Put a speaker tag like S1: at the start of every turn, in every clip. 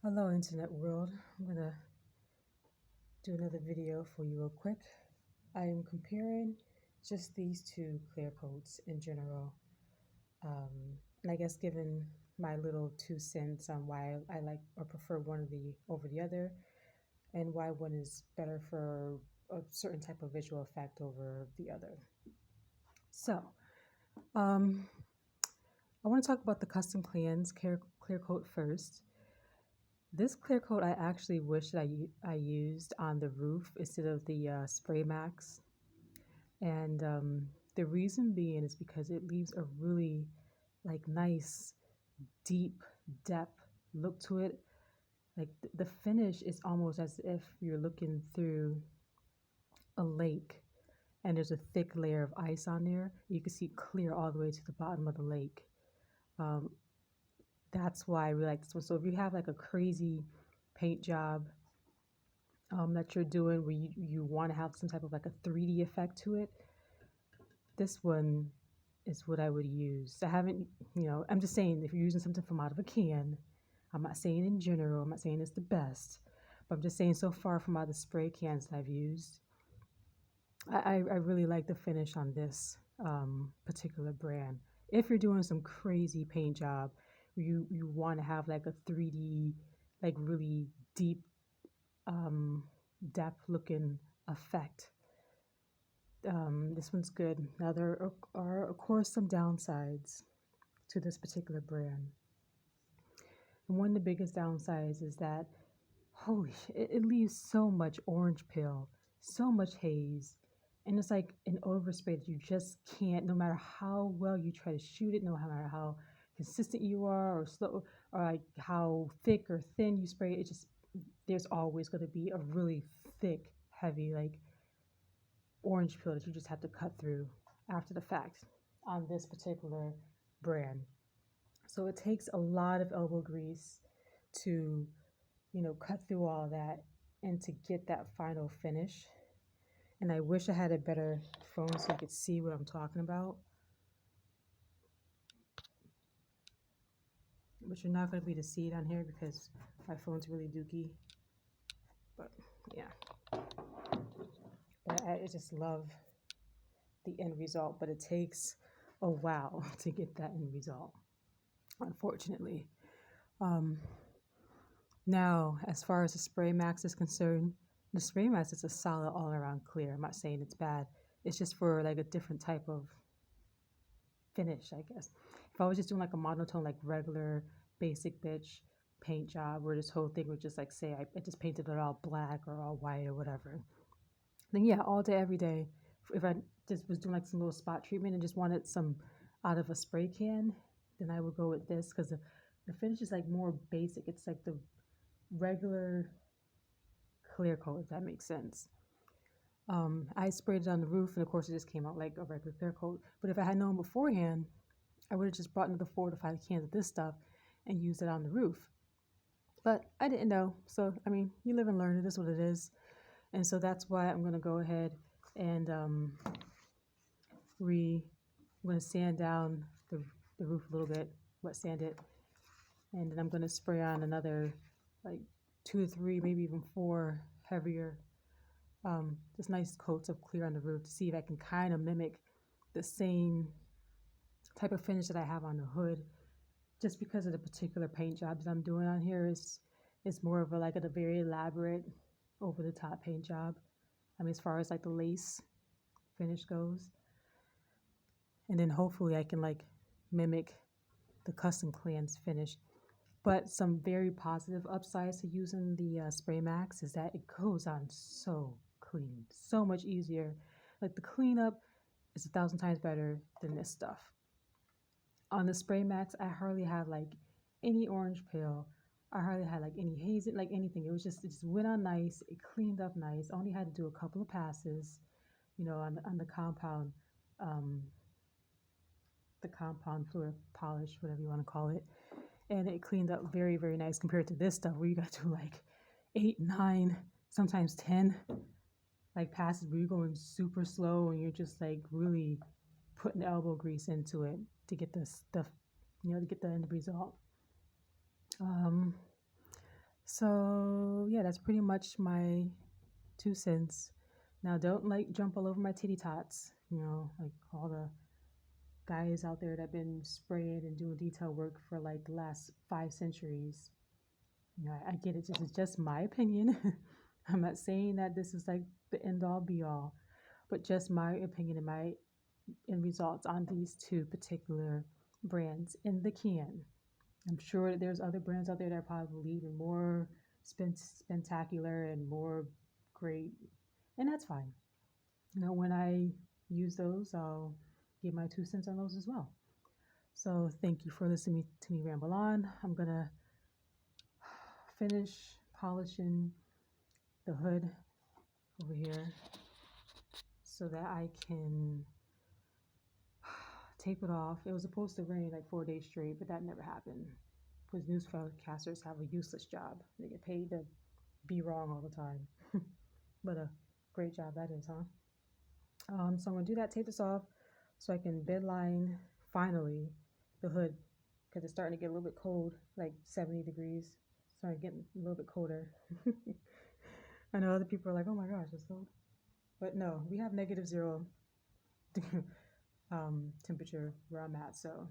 S1: Hello internet world, I'm gonna do another video for you real quick. I am comparing just these two clear coats in general, and I guess given my little 2 cents on why I like or prefer one of the over the other, and why one is better for a certain type of visual effect over the other. So, I want to talk about the Kustom canz clear coat first. This clear coat I actually wish that I used on the roof instead of the Spray Max. And the reason being is because it leaves a really nice, deep depth look to it. Like the finish is almost as if you're looking through a lake and there's a thick layer of ice on there. You can see clear all the way to the bottom of the lake. That's why I really like this one. So if you have like a crazy paint job that you're doing where you want to have some type of like a 3D effect to it, this one is what I would use. I haven't, I'm just saying if you're using something from out of a can, I'm not saying in general, I'm not saying it's the best, but I'm just saying so far from all the spray cans that I've used, I really like the finish on this particular brand. If you're doing some crazy paint job, you want to have like a 3D, like really deep depth looking effect. This one's good. Now there are of course some downsides to this particular brand. And one of the biggest downsides is that it leaves so much orange peel, so much haze, and it's like an overspray that you just can't, no matter how well you try to shoot it, no matter how consistent you are or slow, or like how thick or thin you spray it, there's always going to be a really thick, heavy, like orange peel that you just have to cut through after the fact on this particular brand. So it takes a lot of elbow grease to, cut through all that and to get that final finish. And I wish I had a better phone so you could see what I'm talking about. But you're not going to be able to see it on here because my phone's really dookie. But yeah. But I just love the end result, but it takes a while to get that end result, unfortunately. Now, as far as the Spray Max is concerned, the Spray Max is a solid all-around clear. I'm not saying it's bad. It's just for like a different type of finish, I guess. If I was just doing like a monotone, like regular basic bitch paint job where this whole thing would just like say I just painted it all black or all white or whatever, then yeah, all day, every day, if I just was doing like some little spot treatment and just wanted some out of a spray can, then I would go with this because the finish is like more basic. It's like the regular clear coat, if that makes sense. I sprayed it on the roof, and of course it just came out like a regular clear coat. But if I had known beforehand, I would have just brought another 4 to 5 cans of this stuff and used it on the roof. But I didn't know, so I mean, you live and learn. It is what it is, and so that's why I'm gonna go ahead and I'm gonna sand down the roof a little bit, wet sand it, and then I'm gonna spray on another like 2 to 3, maybe even 4 heavier, just nice coats of clear on the roof to see if I can kind of mimic the same type of finish that I have on the hood. Just because of the particular paint jobs I'm doing on here is more of a very elaborate, over the top paint job. I mean, as far as like the lace finish goes, and then hopefully I can like mimic the Kustom canz finish. But some very positive upsides to using the Spray Max is that it goes on so clean, so much easier. Like the cleanup is 1,000 times better than this stuff. On the Spray Max, I hardly had like any orange peel. I hardly had like any haze, like anything. It just went on nice. It cleaned up nice. I only had to do a couple of passes, on the compound, fluid polish, whatever you want to call it. And it cleaned up very, very nice compared to this stuff where you got to like 8, 9, sometimes 10 like passes where you're going super slow and you're just like really putting elbow grease into it to get this stuff, to get the end result. So yeah, that's pretty much my 2 cents. Now don't like jump all over my titty tots, like all the guys out there that have been spraying and doing detail work for like the last 5 centuries. I get it. This is just my opinion. I'm not saying that this is like the end all be all, but just my opinion and my end results on these two particular brands in the can. I'm sure that there's other brands out there that are probably even more spectacular and more great, and that's fine. When I use those, I'll give my 2 cents on those as well. So thank you for listening to me ramble on. I'm gonna finish polishing the hood over here so that I can tape it off. It was supposed to rain like 4 days straight, but that never happened because newscasters have a useless job. They get paid to be wrong all the time. But a great job that is, huh? So I'm gonna do that, tape this off so I can bedline finally the hood because it's starting to get a little bit cold, like 70 degrees. Starting getting a little bit colder. I know other people are like, oh my gosh, it's cold. But no, we have -0 temperature where I'm at. So,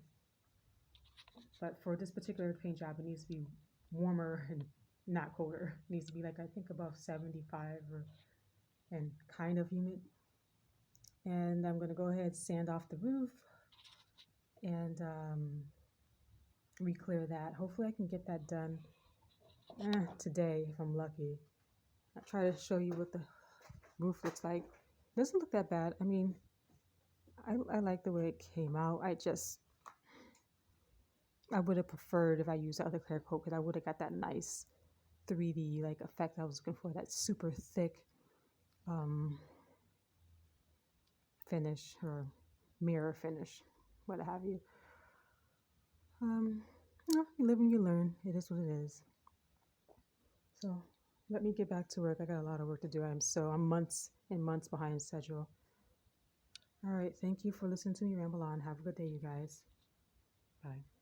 S1: but for this particular paint job, it needs to be warmer and not colder. It needs to be like, I think above 75 and kind of humid. And I'm gonna go ahead and sand off the roof and re-clear that. Hopefully I can get that done today if I'm lucky. I'll try to show you what the roof looks like. It doesn't look that bad. I mean, I like the way it came out. I would have preferred if I used the other clear coat because I would have got that nice 3D like effect I was looking for, that super thick finish or mirror finish, what have you. You live and you learn. It is what it is. So let me get back to work. I got a lot of work to do. I'm months and months behind schedule. All right. Thank you for listening to me ramble on. Have a good day, you guys. Bye.